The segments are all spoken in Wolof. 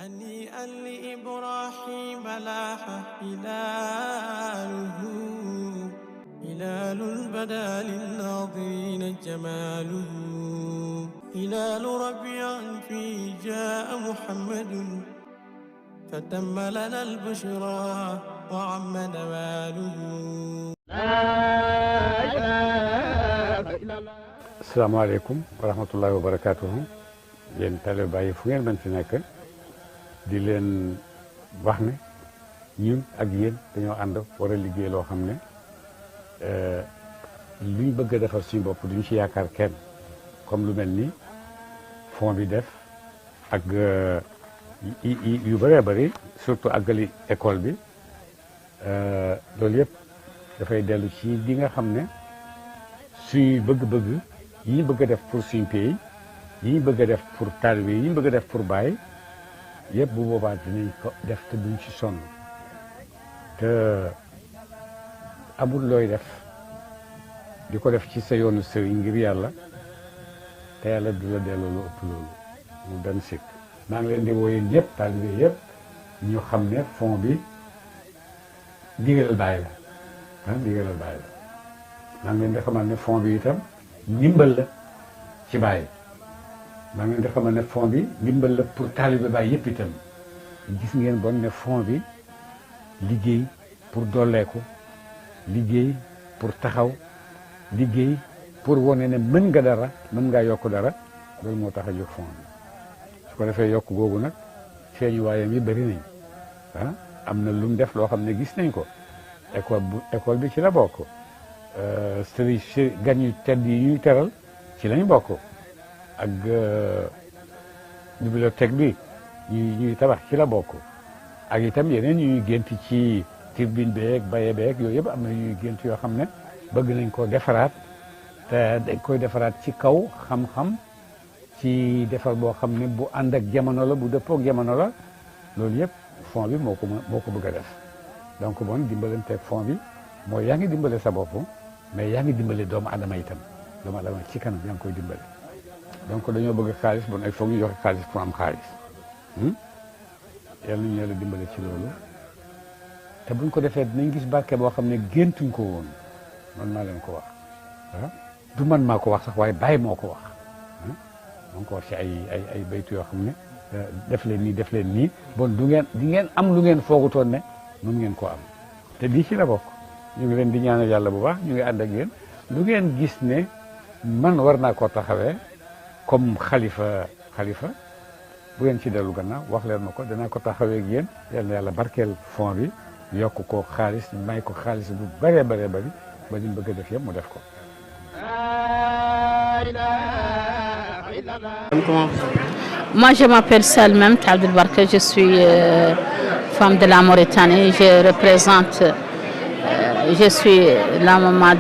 هنيئا لإبراهيم لاح هلاله هلال بدا للناظرين جماله هلال ربيع فيه جاء محمد فتم لنا البشرى وعم نواله. asalaamaaleykum wa rahmatullahi wa barakaatuhu yéen talibé yi fu ngeen mën fi nekk di leen wax ne ñun ak yéen dañoo ànd war a liggéey loo xam ne luñ bëgg a defar suñu bopp duñ ci yaakaar kenn comme lu mel ni fond bi def ak yu bëree bëri surtout àggali école bi loolu yëpp dafay dellu ci li nga xam ne suñuy bëgg-bëgg yi ñu bëgg a def pour suñu pays yi ñu bëgg a def pour taalibe yi ñu bëgg a def pour Baay yëpp bu boobaa dinañ ko def te duñ ci sonn te amul looy def di ko def ci sa yoonu sëriñ ngir yàlla te yàlla du la delloo lu ëpp loolu mu benn sikk maa ngi leen di wooyee ñëpp taalibe yëpp ñu xam ne fond bi ndigalal Baay la ndigalal Baay la maa ngi leen di xamal ne fond bi itam ndimbal la ci Baay maa ngi leen di xamal ne fond bi ndimbal la pour taalibe Baay yëpp itam gis ngeen bon ne fond bi liggéey pour dolleeku liggéey pour taxaw liggéey pour wane ne mën nga dara mën ngaa yokk dara loolu moo tax a jóg fond bi su ko defee yokk googu nag feeñu waayam yi bëri nañ am na lu mu def loo xam ne gis nañ ko école bi ci la bokk sëriñ gan yu tedd yi ñuy teral ci lañ bokk ak bibliothèque bi ñuy tabax ci la bokk ak itam yeneen ñuy gént ci tribune beeg baye beeg yooyu yëpp am na ñuy gént yoo xam ne bëgg nañ ko defaraat te dañ koy defaraat ci kaw xam-xam ci defar boo xam ne bu ànd ak jamono la bu dëppook jamono la loolu yëpp fond bi moo ko bëgg a def donc bon dimbalanteeg fond bi mooy yaa ngi dimbale sa bopp mais yaa ngi dimbale doomu adama itam doomu adama ci kanam yaa ngi koy dimbale donc dañoo bëgg xaalis bon il faut ñu joxe xaalis pour am xaalis yàlla nañu yàlla dimbale ci loolu te buñ ko defee dinañ gis barke boo xam ne géntuñ ko woon man maa leen ko wax du man maa ko wax sax waaye Baay moo ko wax moo ko wax ci ay baytu yoo xam ne def leen nii def leen nii bon di ngeen am lu ngeen foogutoon ne mun ngeen koo am te lii ci la bokk ñu ngi leen di ñaanal yàlla bu baax ñu ngi ànd ak yéen lu ngeen gis ne man war naa koo taxawee comme xalifa bu ngeen ci dellu gannaaw wax leen ma ko danaa ko taxawee ak yéen yal na yàlla barkeel fond bi yokk ko xaalis may ko xaalis bu bëree bëree bëri ba ñu bëgg a def yëpp mu def ko. Moi, je m'appelle Salmam Abdel Barka, je suis femme de la Mauritanie. Je suis la maman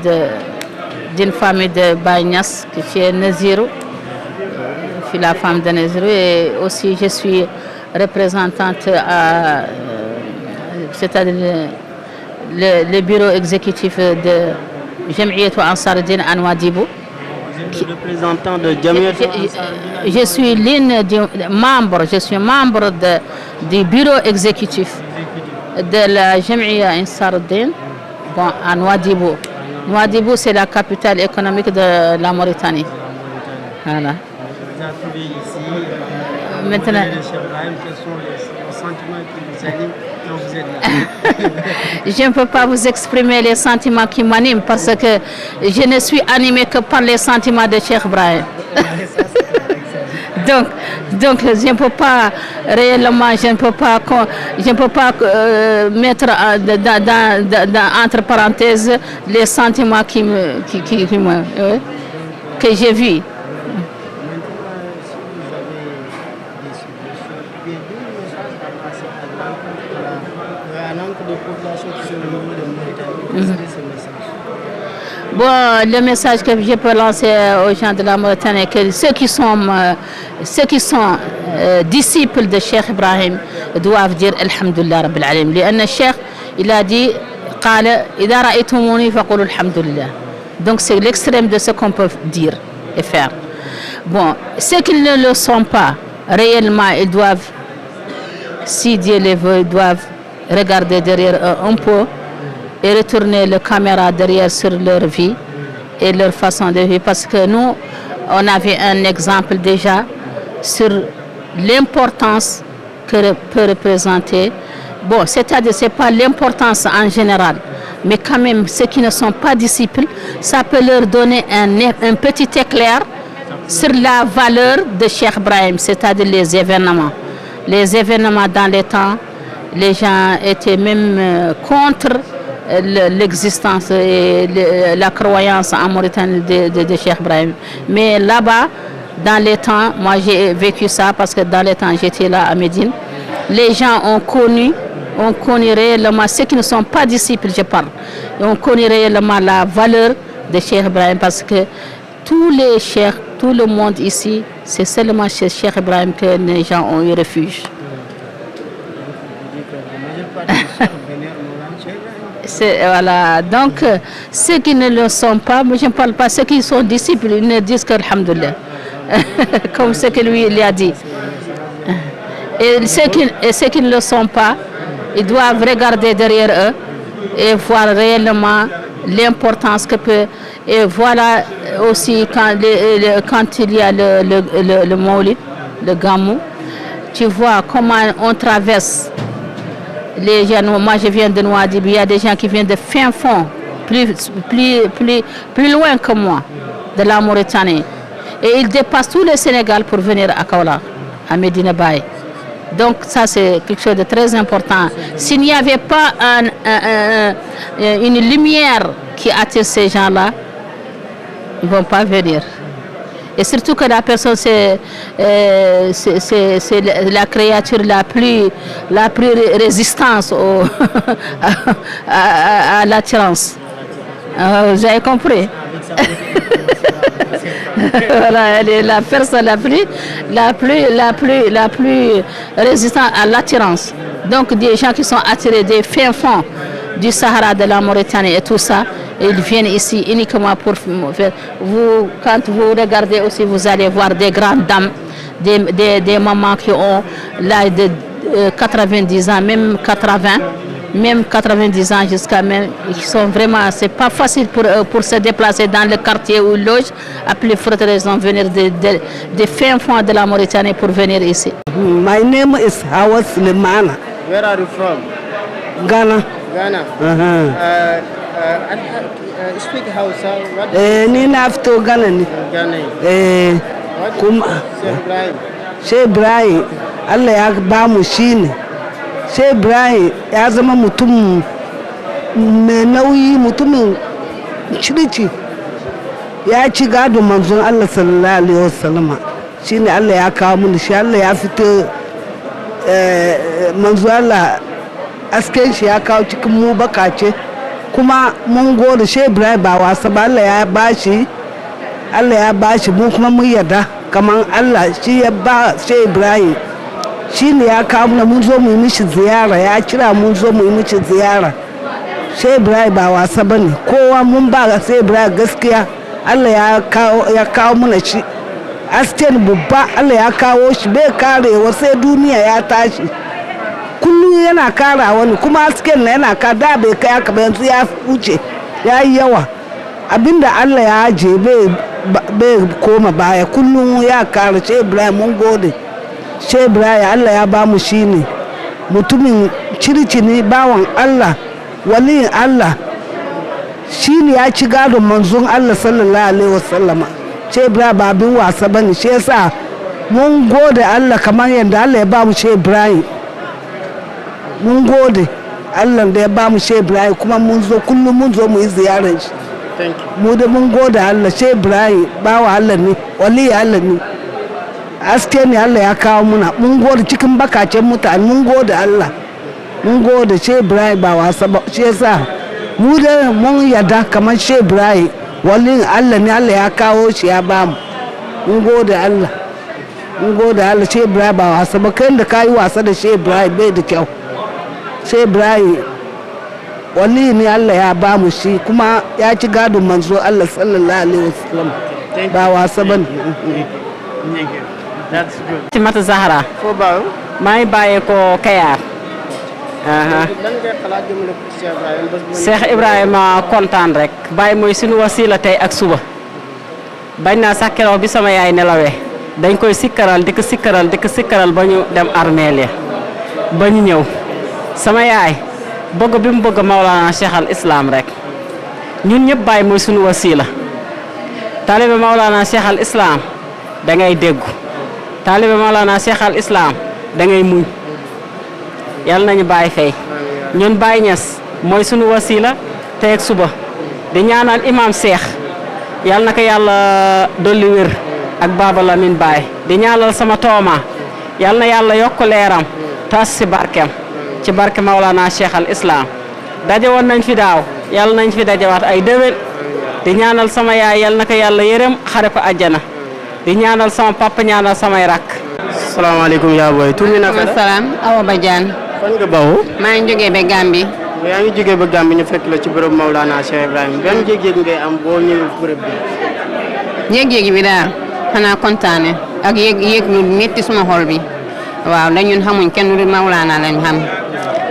d'une famille de Baye Niass qui est Nazirou. Je suis la femme de Nazirou et aussi je suis représentante c'est-à-dire le bureau exécutif de Jam'iyat Ansar Din à Nouadhibou. Vous êtes le représentant de Jam'iyat je suis membre du bureau exécutif de la Jam'iyat Ansar Din à Nouadhibou. Nouadhibou, c'est la capitale économique de la Mauritanie. Voilà. Vous êtes trouvé ici. Maintenant, Quels sont les sentiments qui vous animent quand vous êtes là? je ne peux pas vous exprimer les sentiments qui m'animent parce que je ne suis animée que par les sentiments de Cheikh Ibrahim. Donc je ne peux pas réellement, je ne peux pas mettre entre parenthèses les sentiments que j'ai vus. Bon, le message que je peux lancer aux gens de la Mauritanie, que ceux qui sont disciples de Cheikh Ibrahim doivent dire Alhamdulillah Rabbil Alamin. لأن الشيخ il a dit قال إذا رأيتموني فقولوا الحمد لله. Donc c'est l'extrême de ce qu'on peut dire et faire. Bon, ceux qui ne le sont pas réellement, ils doivent si Dieu les veut, ils doivent regarder derrière eux un peu et retourner la caméra derrière sur leur vie et leur façon de vivre. Parce que nous, on avait un exemple déjà sur l'importance que peut représenter. Bon, c'est-à-dire, ce n'est pas l'importance en général, mais quand même, ceux qui ne sont pas disciples, ça peut leur donner un petit éclair sur la valeur de Cheikh Ibrahim, c'est-à-dire les événements. Les événements dans les temps, les gens étaient même contre l'existence et la croyance en Mauritanie de Cheikh Ibrahim. Mais là-bas, dans les temps, moi j'ai vécu ça parce que dans les temps j'étais là à Médine, les gens ont connu réellement, ceux qui ne sont pas disciples, je parle, ont connu réellement la valeur de Cheikh Ibrahim parce que tous les cheikhs, tout le monde ici, c'est seulement chez Cheikh Ibrahim que les gens ont eu refuge. Voilà, donc ceux qui ne le sont pas, moi je ne parle pas, ceux qui sont disciples, ils ne disent que Alhamdulillah, comme ce que lui il a dit. Et ceux qui ne le sont pas, ils doivent regarder derrière eux et voir réellement l'importance que peut. Et voilà aussi quand il y a le Maulid, le Gamou, tu vois comment on traverse. Les gens, moi je viens de Nouadhibou, il y a des gens qui viennent de fin fond, plus loin que moi, de la Mauritanie. Et ils dépassent tout le Sénégal pour venir à Kaolack, à Medina Baye. Donc ça c'est quelque chose de très important. S'il n'y avait pas une lumière qui attire ces gens-là, ils ne vont pas venir. Et surtout que la personne, c'est la créature la plus résistante à l'attirance. Vous avez compris? Voilà, elle est la personne la plus résistante à l'attirance. Donc des gens qui sont attirés des fins fonds du Sahara, de la Mauritanie et tout ça, ils viennent ici uniquement pour faire. Quand vous regardez aussi, vous allez voir des grandes dames, des mamans qui ont l'âge de 90 ans, même 90 ans jusqu'à même, ils sont vraiment, c'est pas facile pour se déplacer dans le quartier où ils logent. À plus forte raison, venir des fins fonds de la Mauritanie pour venir ici. My name is Hawa Sulemana. Where are you from? Ghana. Ghana. Speak Hausa. Ni na fito Ghana ne. Ghana. Kuma Sheikh Ibrahim. Sheikh Ibrahim Allah ya ba mu shi ne. Sheikh Ibrahim ya zama mutum mai nauyi, mutumin shirici. Ya ci gado manzon Allah sallallahu alaihi wasallam. Shine Allah ya kawo mu shi, Allah ya fito manzon Allah asken shi ya kawo cikin mu bakace. Kuma mun gode Sheikh Ibrahim ba wasa ba, Allah ya bashi mu kuma mun yarda kaman Allah shi ya ba Sheikh Ibrahim, shi ne ya kawo mu mun zo mu yi mishi ziyara, ya kira mun zo mu yi mishi ziyara. Sheikh Ibrahim ba wasa bane, kowa mun ba Sheikh Ibrahim gaskiya. Allah ya kawo mana shi asken babba, Allah ya kawo shi bai karewa sai duniya ya tashi. Kullum yana kara wani, kuma hasken na yana ka da bai kai haka ba, yanzu ya wuce ya yi yawa. Abinda Allah ya aje bai koma baya, kullum ya kara. Sheikh Ibrahim mun gode. Sheikh Ibrahim Allah ya ba mu shi ne, mutumin kirki ne, bawan Allah, waliyin Allah, shi ne ya ci gadon manzon Allah sallallahu alaihi wasallama. Sheikh Ibrahim ba abin wasa bane, shi yasa mun gode Allah kamar yadda Allah ya ba mu Sheikh Ibrahim. Mun gode Allah da ya ba mu Sheikh Ibrahim, kuma mun zo kullum mun zo mu yi ziyarar shi. Mu da mun gode Allah. Sheikh Ibrahim bawa Allah ne, wali Allah ne, aske ne Allah ya kawo muna. Mun gode cikin bakacen mutane, mun gode Allah, mun gode Sheikh Ibrahim ba wasa ba. Shi yasa mu da mun yarda kamar Sheikh Ibrahim wali Allah ne, Allah ya kawo shi ya ba mu. Mun gode Allah, mun gode Allah. Sheikh Ibrahim ba wasa ba, kai da kayi wasa da Sheikh Ibrahim bai da kyau. Sheikh Ibrahim wali ne, Allah ya ba mu shi, kuma ya ci gadon manzo Allah sallallahu alaihi wasallam. Ba wasa bane. That's good. Fatimata Zahra. Foba. maa ngi bàyyeekoo Kayar. lan ngay xalaat jëmale ko ci Cheikh Ibrahima bés bu Cheikh Ibrahima kontaan rek Baye mooy suñu wasiila tey ak suba bañ naa sax keroog bi sama yaay nelawee dañ koy sikkaral di ko sikkaral ba ñu dem armeel ya ba ñu ñëw sama yaay bëgg bi mu bëgg Maulana Cheikh al Islam rek ñun ñëpp Baye mooy suñu wasiila taalibe Maulana Cheikh al Islam da ngay déggu taalibe Maulana Cheikh al Islam da ngay muñ yal nañu Baye fay ñun Baye Niass mooy suñu wasiila tey ak suba di ñaanal imam Cheikh yal na ko yàlla dolli wér ak Baba Lamine Baye di ñaanal sama tooma yal na yàlla yokk leeram tas si barkeem ci barke Maulana Cheikh al Islam daje woon nañ fi daaw yal nañ fi dajewaat ay déwén di ñaanal sama yaay yal na ko yàlla yërëm xare ko àjjana di ñaanal sama papa ñaanal samay rakk. salaamaaleykum yaa booy tur bi naka la. salaam Awa Badiane. fan nga bawoo. maa ngi jógee ba Gambie. yaa ngi jógee ba Gambie ñu fekk la ci bërëb Maulana Cheikh Ibrahima ban yëg-yëg ngay am boo ñëwee bërëb bi. yëg-yëg bi daal xanaa kontaane ak yëg lu métti suma xol bi waaw ndax ñun xamuñ kenn du Maulana lañ xam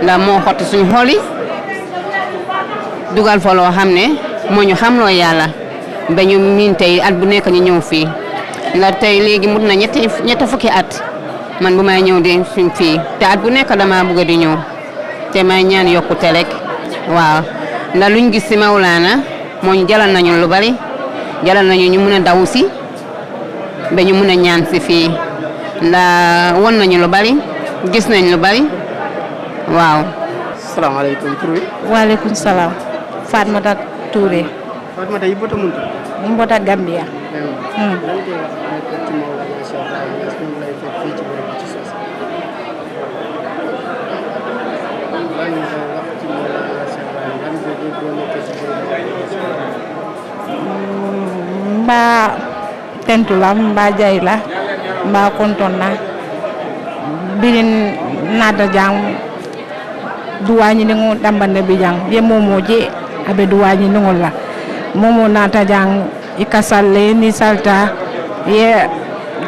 ndax moo xotti suñu xol yi dugal fa loo xam ne moo ñu xam loo yàlla ba ñu miin tey at bu nekk ñu ñëw fii ndax tey léegi mut na ñetti fukki at man bu may ñëw di suñ fii te at bu nekk dama bëgg di ñëw te may ñaan yokkute rek waaw ndax luñ gis ci Maulana moo ñu jalal nañu lu bari jalal nañu ñu mun a daw si ba ñu mun a ñaan si fii ndax won nañu lu bari gis nañ lu bari waaw. salaamaaleykum tur bi. Waaleykum salam. Fatmata Touré. Fatmata yibbota mun to. Mbota Gambia. lan ngay wax ci Maulana Cheikh Ibrahima est-ce que mu lay fekk fii ci bërëb bi ci sos. lan ngay wax ci Maulana Cheikh Ibrahima lan ngay dégg boo nekkee ci bërëb bi. Mba tentu la mba jay la mba konton na birin nada jang duwañi ni ngon dambande bi jang ye momo je abe duwañi ni ngol la momo nata jang ikasalle ni salta ye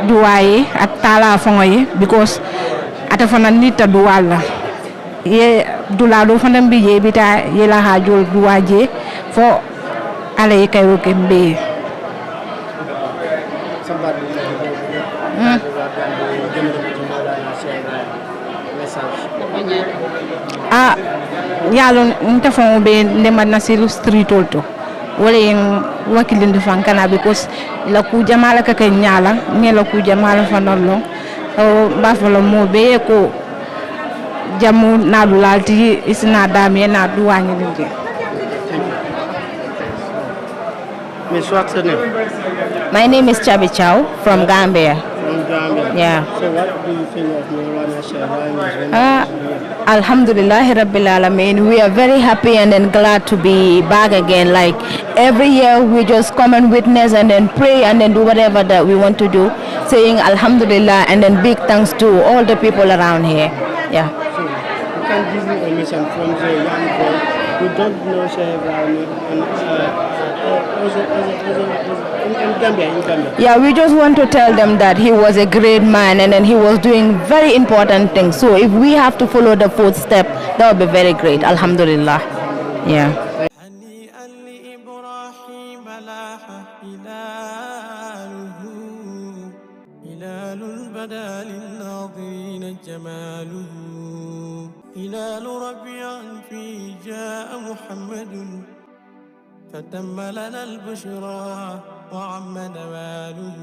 duwayi at tala fongo yi because ata fana nita duwal la ye dula do fana bi je bita ye la hajul duwaje fo ale kay roke mbe sambat bi ah yalo nta fon be ndema nasiru street to wala yen wakilinde fan kana because la ku jamala ka kay nyala ne la ku jamala fanallo o ba folo mo be ko jamu na dulalti isna dame na duwani dinde. My name is Chabi Chow from Gambia. From Gambia. Yeah. So what do you think of Maulana Cheikh Ibrahima? Alhamdulillah Rabbil Alameen. We are very happy and then glad to be back again. Like every year we just come and witness and then pray and then do whatever that we want to do, saying Alhamdulillah and then big thanks to all the people around here. Yeah. So you can give me a mission from the young boy who don't know Cheikh Ibrahima in Gambia. Yeah, we just want to tell them that he was a great man and then he was doing very important things. So if we have to follow the footstep, that would be very great. Alhamdulillah. Yeah. هلال ربيع فيه جاء محمد فتم لنا البشرى وعم نواله.